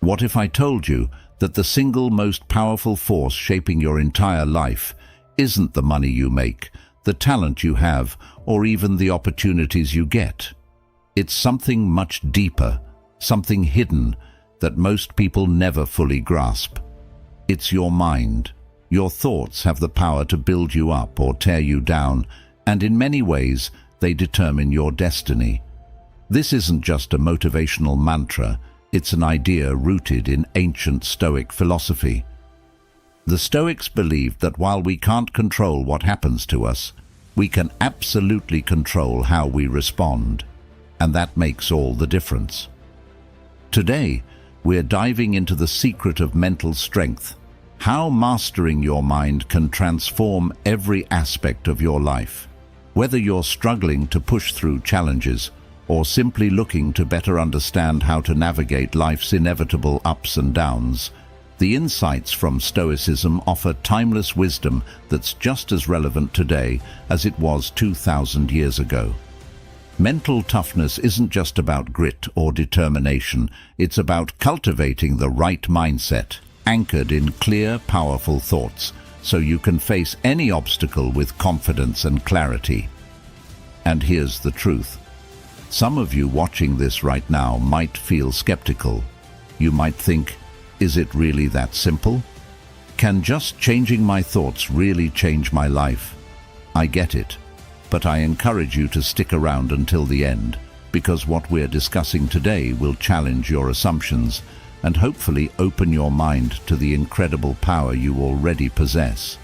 What if I told you that the single most powerful force shaping your entire life isn't the money you make, the talent you have, or even the opportunities you get? It's something much deeper, something hidden that most people never fully grasp. It's your mind. Your thoughts have the power to build you up or tear you down, and in many ways, they determine your destiny. This isn't just a motivational mantra, it's an idea rooted in ancient Stoic philosophy. The Stoics believed that while we can't control what happens to us, we can absolutely control how we respond, and that makes all the difference. Today, we're diving into the secret of mental strength, how mastering your mind can transform every aspect of your life. Whether you're struggling to push through challenges or simply looking to better understand how to navigate life's inevitable ups and downs, the insights from Stoicism offer timeless wisdom that's just as relevant today as it was 2,000 years ago. Mental toughness isn't just about grit or determination, it's about cultivating the right mindset, anchored in clear, powerful thoughts, so you can face any obstacle with confidence and clarity. And here's the truth. Some of you watching this right now might feel skeptical. You might think, is it really that simple? Can just changing my thoughts really change my life? I get it, but I encourage you to stick around until the end, because what we're discussing today will challenge your assumptions and hopefully open your mind to the incredible power you already possess.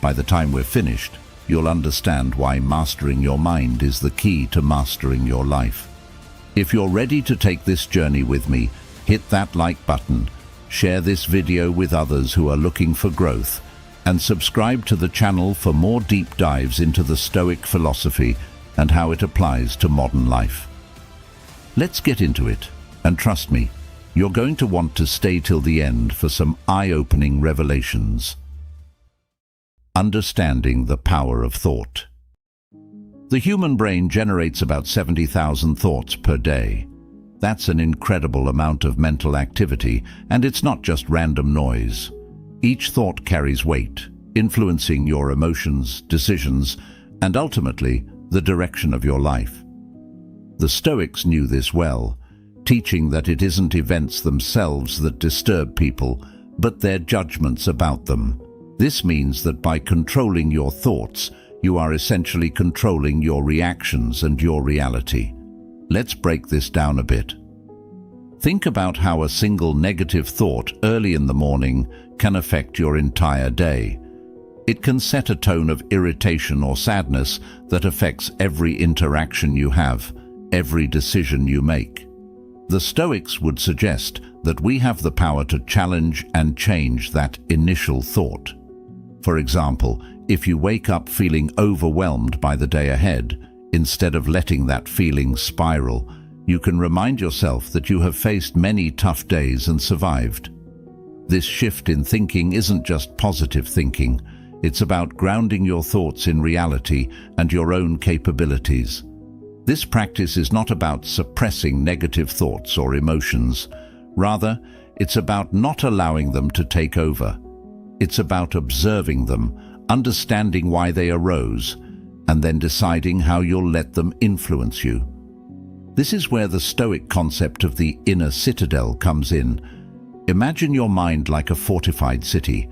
By the time we're finished, you'll understand why mastering your mind is the key to mastering your life. If you're ready to take this journey with me, hit that like button, share this video with others who are looking for growth, and subscribe to the channel for more deep dives into the Stoic philosophy and how it applies to modern life. Let's get into it, and trust me, you're going to want to stay till the end for some eye-opening revelations. Understanding the power of thought. The human brain generates about 70,000 thoughts per day. That's an incredible amount of mental activity, and it's not just random noise. Each thought carries weight, influencing your emotions, decisions, and ultimately, the direction of your life. The Stoics knew this well, teaching that it isn't events themselves that disturb people, but their judgments about them. This means that by controlling your thoughts, you are essentially controlling your reactions and your reality. Let's break this down a bit. Think about how a single negative thought early in the morning can affect your entire day. It can set a tone of irritation or sadness that affects every interaction you have, every decision you make. The Stoics would suggest that we have the power to challenge and change that initial thought. For example, if you wake up feeling overwhelmed by the day ahead, instead of letting that feeling spiral, you can remind yourself that you have faced many tough days and survived. This shift in thinking isn't just positive thinking, it's about grounding your thoughts in reality and your own capabilities. This practice is not about suppressing negative thoughts or emotions. Rather, it's about not allowing them to take over. It's about observing them, understanding why they arose, and then deciding how you'll let them influence you. This is where the Stoic concept of the inner citadel comes in. Imagine your mind like a fortified city.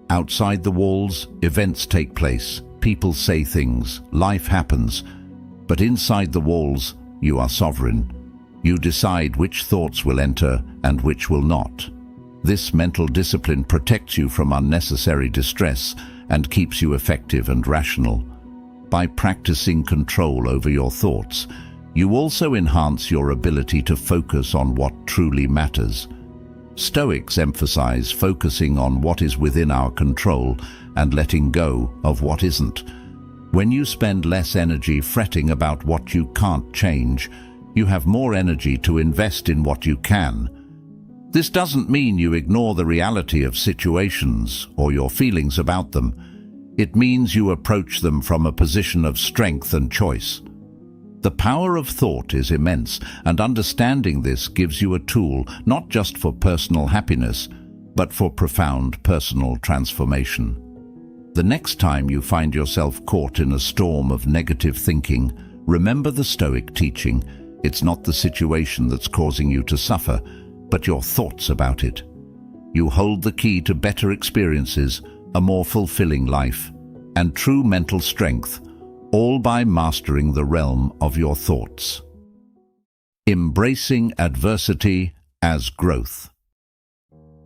Outside the walls, events take place, people say things, life happens. But inside the walls, you are sovereign. You decide which thoughts will enter and which will not. This mental discipline protects you from unnecessary distress and keeps you effective and rational. By practicing control over your thoughts, you also enhance your ability to focus on what truly matters. Stoics emphasize focusing on what is within our control and letting go of what isn't. When you spend less energy fretting about what you can't change, you have more energy to invest in what you can. This doesn't mean you ignore the reality of situations or your feelings about them. It means you approach them from a position of strength and choice. The power of thought is immense, and understanding this gives you a tool not just for personal happiness, but for profound personal transformation. The next time you find yourself caught in a storm of negative thinking, remember the Stoic teaching. It's not the situation that's causing you to suffer, but your thoughts about it. You hold the key to better experiences, a more fulfilling life, and true mental strength, all by mastering the realm of your thoughts. Embracing adversity as growth.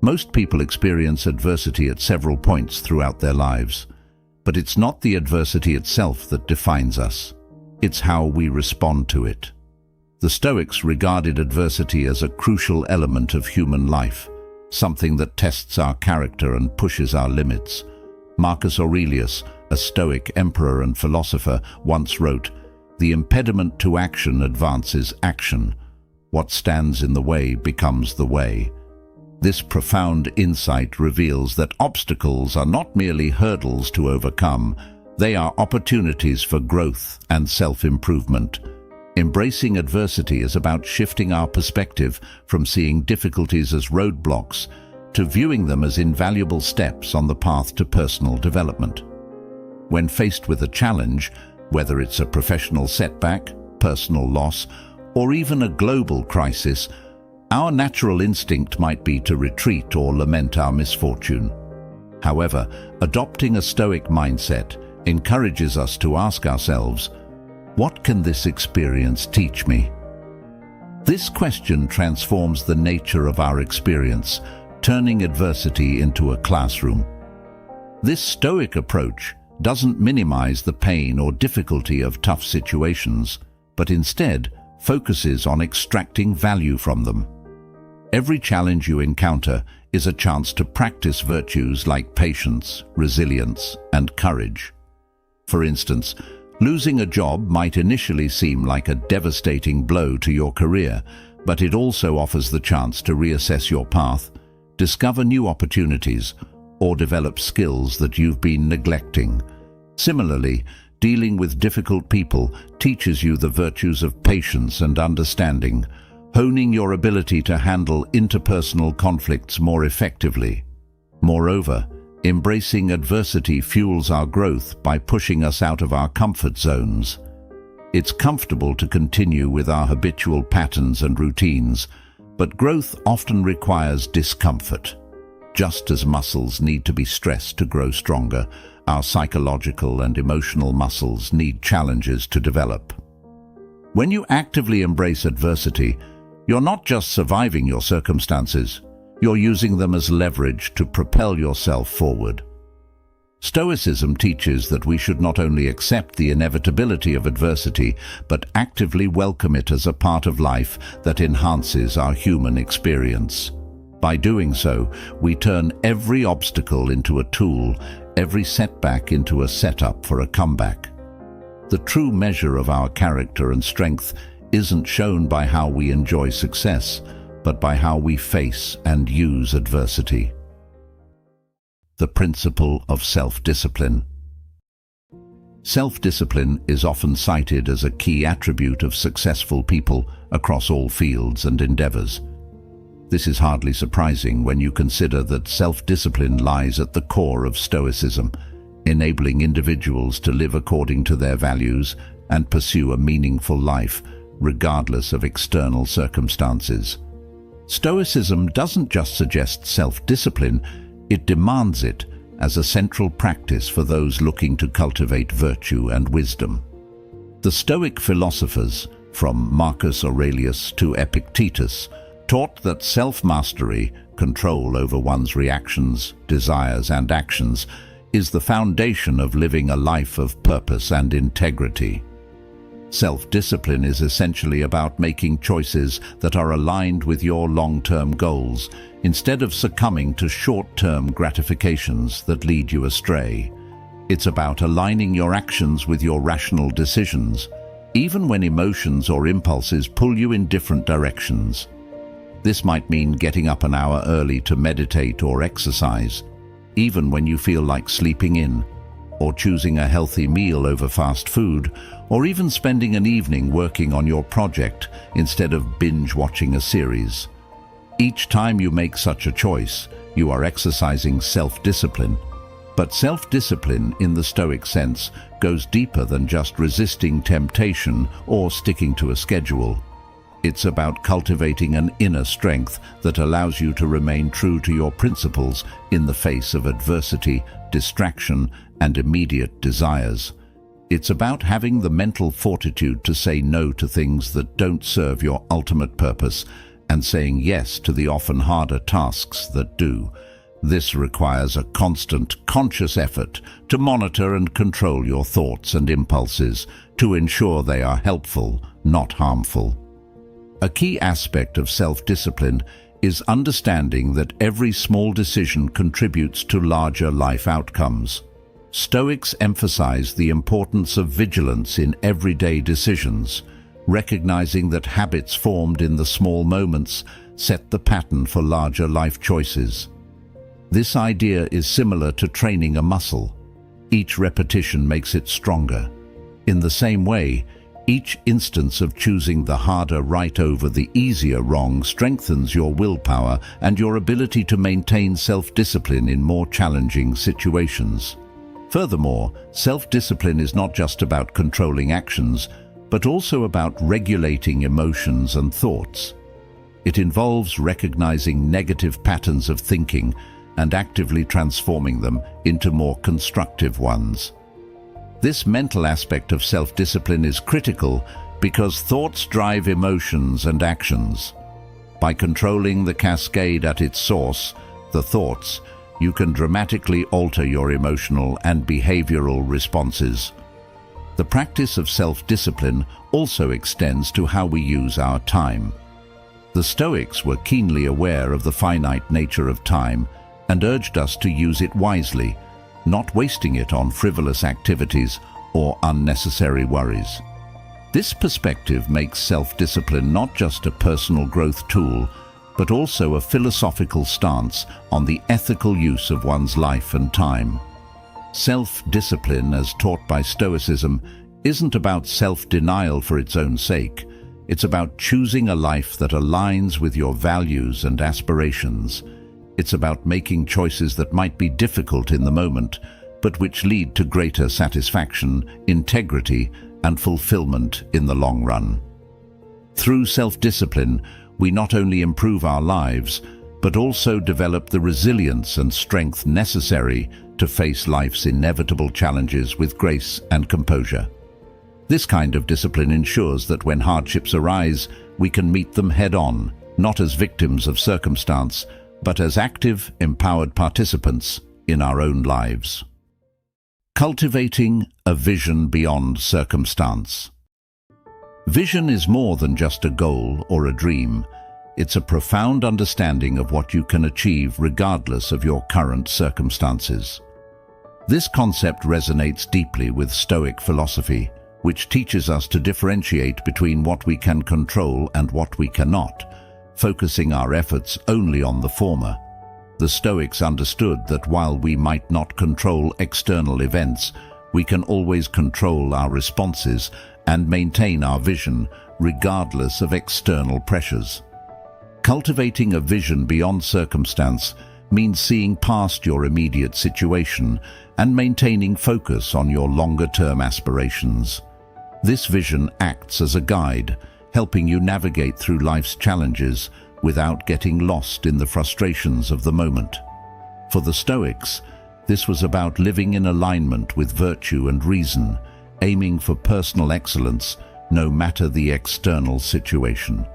Most people experience adversity at several points throughout their lives, but it's not the adversity itself that defines us. It's how we respond to it. The Stoics regarded adversity as a crucial element of human life, something that tests our character and pushes our limits. Marcus Aurelius, a Stoic emperor and philosopher, once wrote, "The impediment to action advances action. What stands in the way becomes the way." This profound insight reveals that obstacles are not merely hurdles to overcome, they are opportunities for growth and self-improvement. Embracing adversity is about shifting our perspective from seeing difficulties as roadblocks to viewing them as invaluable steps on the path to personal development. When faced with a challenge, whether it's a professional setback, personal loss, or even a global crisis, our natural instinct might be to retreat or lament our misfortune. However, adopting a Stoic mindset encourages us to ask ourselves, what can this experience teach me? This question transforms the nature of our experience, turning adversity into a classroom. This Stoic approach doesn't minimize the pain or difficulty of tough situations, but instead focuses on extracting value from them. Every challenge you encounter is a chance to practice virtues like patience, resilience, and courage. For instance, losing a job might initially seem like a devastating blow to your career, but it also offers the chance to reassess your path, discover new opportunities, or develop skills that you've been neglecting. Similarly, dealing with difficult people teaches you the virtues of patience and understanding, honing your ability to handle interpersonal conflicts more effectively. Moreover, embracing adversity fuels our growth by pushing us out of our comfort zones. It's comfortable to continue with our habitual patterns and routines, but growth often requires discomfort. Just as muscles need to be stressed to grow stronger, our psychological and emotional muscles need challenges to develop. When you actively embrace adversity, you're not just surviving your circumstances, you're using them as leverage to propel yourself forward. Stoicism teaches that we should not only accept the inevitability of adversity, but actively welcome it as a part of life that enhances our human experience. By doing so, we turn every obstacle into a tool, every setback into a setup for a comeback. The true measure of our character and strength isn't shown by how we enjoy success, but by how we face and use adversity. The principle of self-discipline. Self-discipline is often cited as a key attribute of successful people across all fields and endeavors. This is hardly surprising when you consider that self-discipline lies at the core of Stoicism, enabling individuals to live according to their values and pursue a meaningful life, regardless of external circumstances. Stoicism doesn't just suggest self-discipline, it demands it as a central practice for those looking to cultivate virtue and wisdom. The Stoic philosophers, from Marcus Aurelius to Epictetus, taught that self-mastery, control over one's reactions, desires, and actions, is the foundation of living a life of purpose and integrity. Self-discipline is essentially about making choices that are aligned with your long-term goals, instead of succumbing to short-term gratifications that lead you astray. It's about aligning your actions with your rational decisions, even when emotions or impulses pull you in different directions. This might mean getting up an hour early to meditate or exercise, even when you feel like sleeping in, or choosing a healthy meal over fast food, or even spending an evening working on your project instead of binge-watching a series. Each time you make such a choice, you are exercising self-discipline. But self-discipline, in the Stoic sense, goes deeper than just resisting temptation or sticking to a schedule. It's about cultivating an inner strength that allows you to remain true to your principles in the face of adversity, distraction, and immediate desires. It's about having the mental fortitude to say no to things that don't serve your ultimate purpose and saying yes to the often harder tasks that do. This requires a constant, conscious effort to monitor and control your thoughts and impulses to ensure they are helpful, not harmful. A key aspect of self-discipline is understanding that every small decision contributes to larger life outcomes. Stoics emphasize the importance of vigilance in everyday decisions, recognizing that habits formed in the small moments set the pattern for larger life choices. This idea is similar to training a muscle. Each repetition makes it stronger. In the same way, each instance of choosing the harder right over the easier wrong strengthens your willpower and your ability to maintain self-discipline in more challenging situations. Furthermore, self-discipline is not just about controlling actions, but also about regulating emotions and thoughts. It involves recognizing negative patterns of thinking and actively transforming them into more constructive ones. This mental aspect of self-discipline is critical because thoughts drive emotions and actions. By controlling the cascade at its source, the thoughts, you can dramatically alter your emotional and behavioral responses. The practice of self-discipline also extends to how we use our time. The Stoics were keenly aware of the finite nature of time and urged us to use it wisely, not wasting it on frivolous activities or unnecessary worries. This perspective makes self-discipline not just a personal growth tool, but also a philosophical stance on the ethical use of one's life and time. Self-discipline, as taught by Stoicism, isn't about self-denial for its own sake. It's about choosing a life that aligns with your values and aspirations. It's about making choices that might be difficult in the moment, but which lead to greater satisfaction, integrity, and fulfillment in the long run. Through self-discipline, we not only improve our lives, but also develop the resilience and strength necessary to face life's inevitable challenges with grace and composure. This kind of discipline ensures that when hardships arise, we can meet them head-on, not as victims of circumstance, but as active, empowered participants in our own lives. Cultivating a vision beyond circumstance. Vision is more than just a goal or a dream. It's a profound understanding of what you can achieve regardless of your current circumstances. This concept resonates deeply with Stoic philosophy, which teaches us to differentiate between what we can control and what we cannot, focusing our efforts only on the former. The Stoics understood that while we might not control external events, we can always control our responses and maintain our vision regardless of external pressures. Cultivating a vision beyond circumstance means seeing past your immediate situation and maintaining focus on your longer-term aspirations. This vision acts as a guide, helping you navigate through life's challenges without getting lost in the frustrations of the moment. For the Stoics, this was about living in alignment with virtue and reason, aiming for personal excellence no matter the external situation.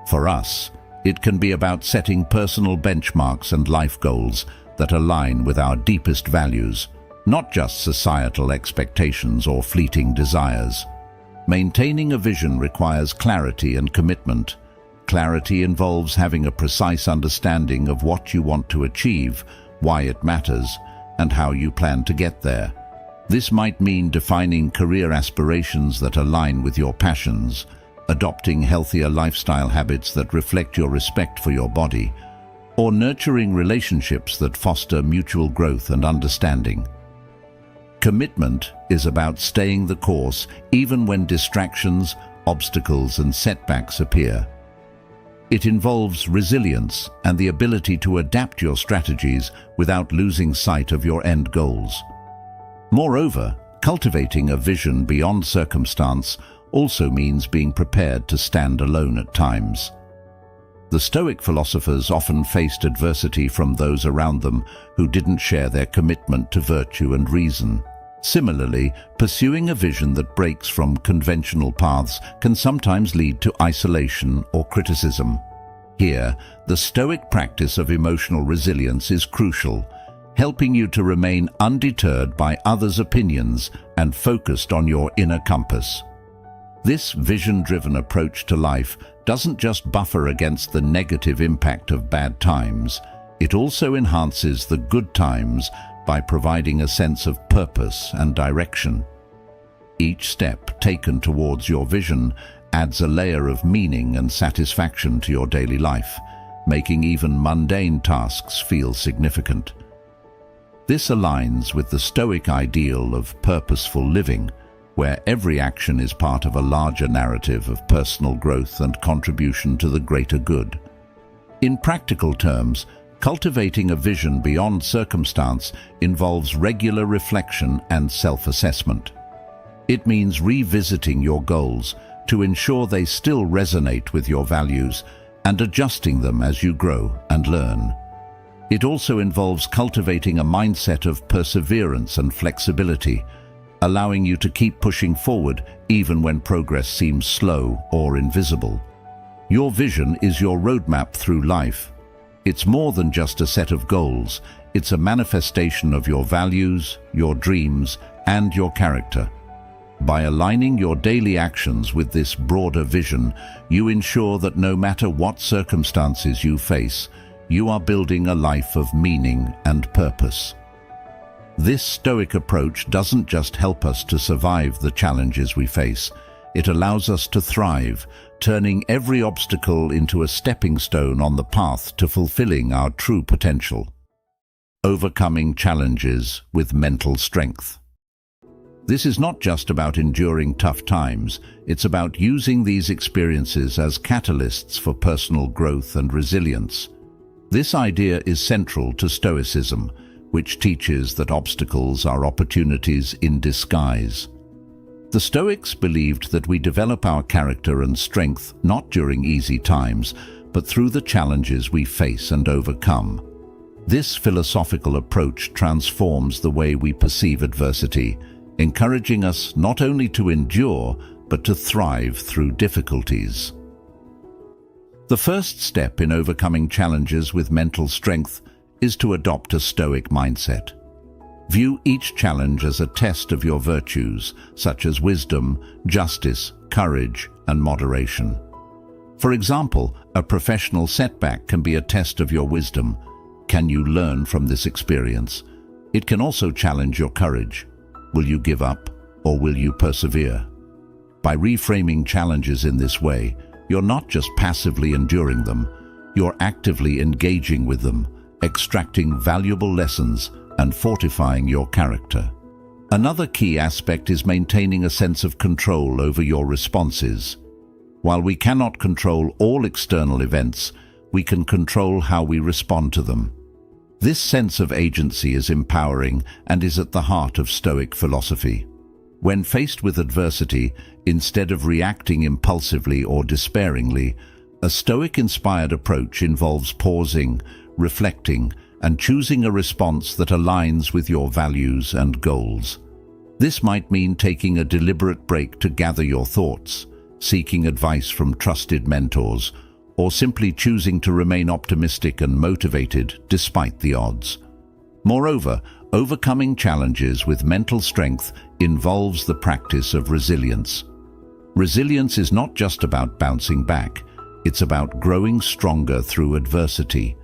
For us, it can be about setting personal benchmarks and life goals that align with our deepest values, not just societal expectations or fleeting desires. Maintaining a vision requires clarity and commitment. Clarity involves having a precise understanding of what you want to achieve, why it matters, and how you plan to get there. This might mean defining career aspirations that align with your passions, adopting healthier lifestyle habits that reflect your respect for your body, or nurturing relationships that foster mutual growth and understanding. Commitment is about staying the course even when distractions, obstacles, and setbacks appear. It involves resilience and the ability to adapt your strategies without losing sight of your end goals. Moreover, cultivating a vision beyond circumstance also means being prepared to stand alone at times. The Stoic philosophers often faced adversity from those around them who didn't share their commitment to virtue and reason. Similarly, pursuing a vision that breaks from conventional paths can sometimes lead to isolation or criticism. Here, the Stoic practice of emotional resilience is crucial, helping you to remain undeterred by others' opinions and focused on your inner compass. This vision-driven approach to life doesn't just buffer against the negative impact of bad times, it also enhances the good times by providing a sense of purpose and direction. Each step taken towards your vision adds a layer of meaning and satisfaction to your daily life, making even mundane tasks feel significant. This aligns with the Stoic ideal of purposeful living, where every action is part of a larger narrative of personal growth and contribution to the greater good. In practical terms, cultivating a vision beyond circumstance involves regular reflection and self-assessment. It means revisiting your goals to ensure they still resonate with your values and adjusting them as you grow and learn. It also involves cultivating a mindset of perseverance and flexibility, allowing you to keep pushing forward even when progress seems slow or invisible. Your vision is your roadmap through life. It's more than just a set of goals. It's a manifestation of your values, your dreams, and your character. By aligning your daily actions with this broader vision, you ensure that no matter what circumstances you face, you are building a life of meaning and purpose. This Stoic approach doesn't just help us to survive the challenges we face, it allows us to thrive, turning every obstacle into a stepping stone on the path to fulfilling our true potential. Overcoming challenges with mental strength. This is not just about enduring tough times, it's about using these experiences as catalysts for personal growth and resilience. This idea is central to Stoicism, which teaches that obstacles are opportunities in disguise. The Stoics believed that we develop our character and strength not during easy times, but through the challenges we face and overcome. This philosophical approach transforms the way we perceive adversity, encouraging us not only to endure, but to thrive through difficulties. The first step in overcoming challenges with mental strength is to adopt a Stoic mindset. View each challenge as a test of your virtues, such as wisdom, justice, courage, and moderation. For example, a professional setback can be a test of your wisdom. Can you learn from this experience? It can also challenge your courage. Will you give up, or will you persevere? By reframing challenges in this way, you're not just passively enduring them, you're actively engaging with them, extracting valuable lessons and fortifying your character. Another key aspect is maintaining a sense of control over your responses. While we cannot control all external events, we can control how we respond to them. This sense of agency is empowering and is at the heart of Stoic philosophy. When faced with adversity, instead of reacting impulsively or despairingly, a Stoic-inspired approach involves pausing, reflecting, and choosing a response that aligns with your values and goals. This might mean taking a deliberate break to gather your thoughts, seeking advice from trusted mentors, or simply choosing to remain optimistic and motivated despite the odds. Moreover, overcoming challenges with mental strength involves the practice of resilience. Resilience is not just about bouncing back, it's about growing stronger through adversity.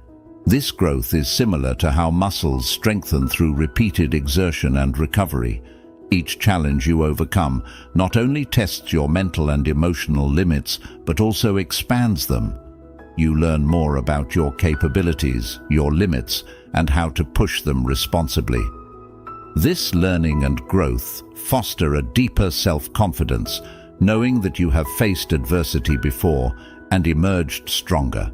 This growth is similar to how muscles strengthen through repeated exertion and recovery. Each challenge you overcome not only tests your mental and emotional limits, but also expands them. You learn more about your capabilities, your limits, and how to push them responsibly. This learning and growth foster a deeper self-confidence, knowing that you have faced adversity before and emerged stronger.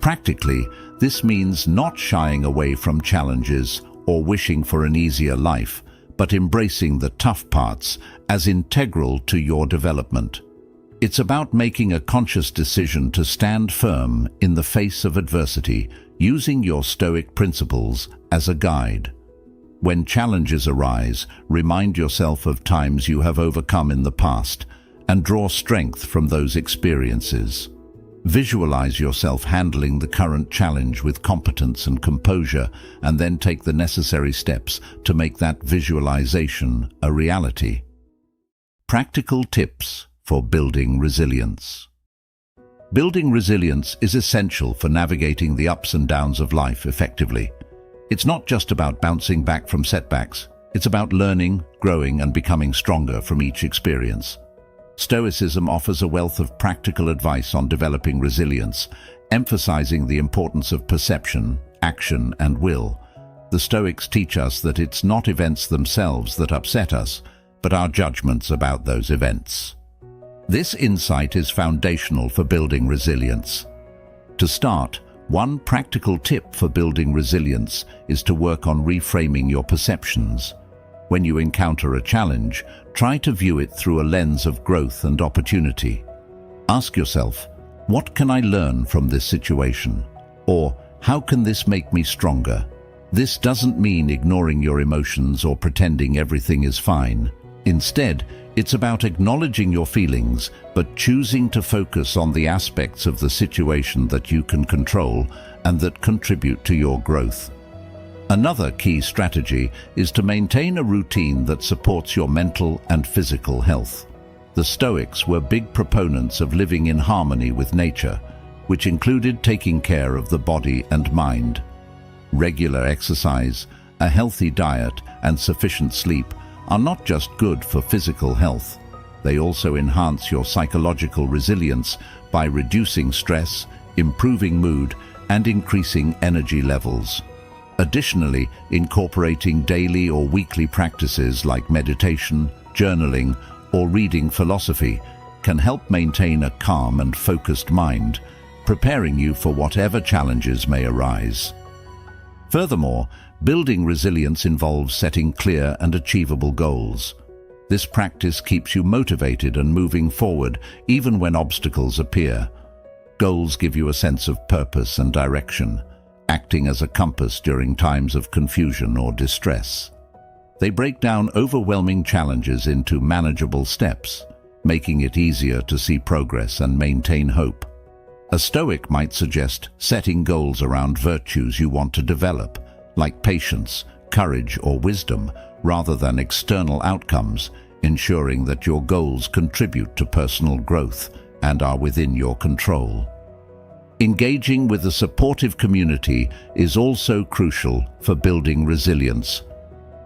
Practically, this means not shying away from challenges or wishing for an easier life, but embracing the tough parts as integral to your development. It's about making a conscious decision to stand firm in the face of adversity, using your Stoic principles as a guide. When challenges arise, remind yourself of times you have overcome in the past and draw strength from those experiences. Visualize yourself handling the current challenge with competence and composure, and then take the necessary steps to make that visualization a reality. Practical tips for building resilience. Building resilience is essential for navigating the ups and downs of life effectively. It's not just about bouncing back from setbacks, it's about learning, growing, and becoming stronger from each experience. Stoicism offers a wealth of practical advice on developing resilience, emphasizing the importance of perception, action, and will. The Stoics teach us that it's not events themselves that upset us, but our judgments about those events. This insight is foundational for building resilience. To start, one practical tip for building resilience is to work on reframing your perceptions. When you encounter a challenge, try to view it through a lens of growth and opportunity. Ask yourself, what can I learn from this situation? Or, how can this make me stronger? This doesn't mean ignoring your emotions or pretending everything is fine. Instead, it's about acknowledging your feelings, but choosing to focus on the aspects of the situation that you can control and that contribute to your growth. Another key strategy is to maintain a routine that supports your mental and physical health. The Stoics were big proponents of living in harmony with nature, which included taking care of the body and mind. Regular exercise, a healthy diet, and sufficient sleep are not just good for physical health. They also enhance your psychological resilience by reducing stress, improving mood, and increasing energy levels. Additionally, incorporating daily or weekly practices like meditation, journaling, or reading philosophy can help maintain a calm and focused mind, preparing you for whatever challenges may arise. Furthermore, building resilience involves setting clear and achievable goals. This practice keeps you motivated and moving forward even when obstacles appear. Goals give you a sense of purpose and direction, acting as a compass during times of confusion or distress. They break down overwhelming challenges into manageable steps, making it easier to see progress and maintain hope. A Stoic might suggest setting goals around virtues you want to develop, like patience, courage, or wisdom, rather than external outcomes, ensuring that your goals contribute to personal growth and are within your control. Engaging with a supportive community is also crucial for building resilience.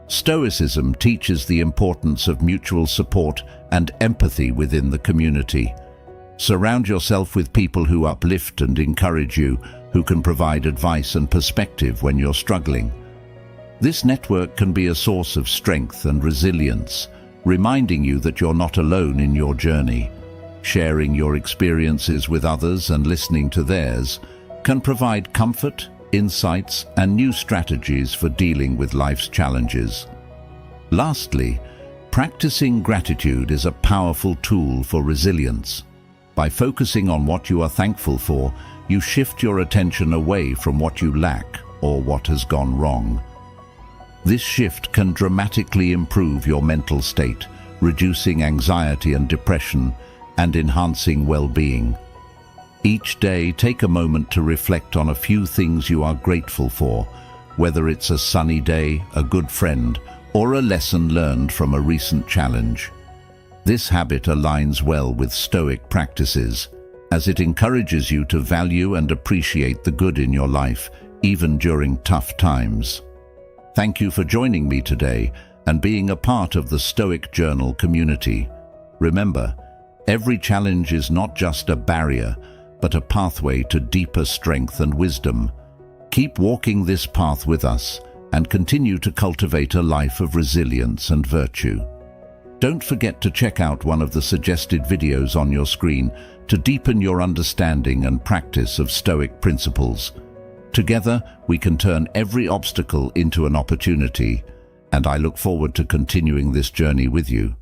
Stoicism teaches the importance of mutual support and empathy within the community. Surround yourself with people who uplift and encourage you, who can provide advice and perspective when you're struggling. This network can be a source of strength and resilience, reminding you that you're not alone in your journey. Sharing your experiences with others and listening to theirs can provide comfort, insights, and new strategies for dealing with life's challenges. Lastly, practicing gratitude is a powerful tool for resilience. By focusing on what you are thankful for, you shift your attention away from what you lack or what has gone wrong. This shift can dramatically improve your mental state, reducing anxiety and depression, and enhancing well-being. Each day, take a moment to reflect on a few things you are grateful for, whether it's a sunny day, a good friend, or a lesson learned from a recent challenge. This habit aligns well with Stoic practices, as it encourages you to value and appreciate the good in your life, even during tough times. Thank you for joining me today and being a part of the Stoic Journal community. Remember, every challenge is not just a barrier, but a pathway to deeper strength and wisdom. Keep walking this path with us, and continue to cultivate a life of resilience and virtue. Don't forget to check out one of the suggested videos on your screen to deepen your understanding and practice of Stoic principles. Together, we can turn every obstacle into an opportunity, and I look forward to continuing this journey with you.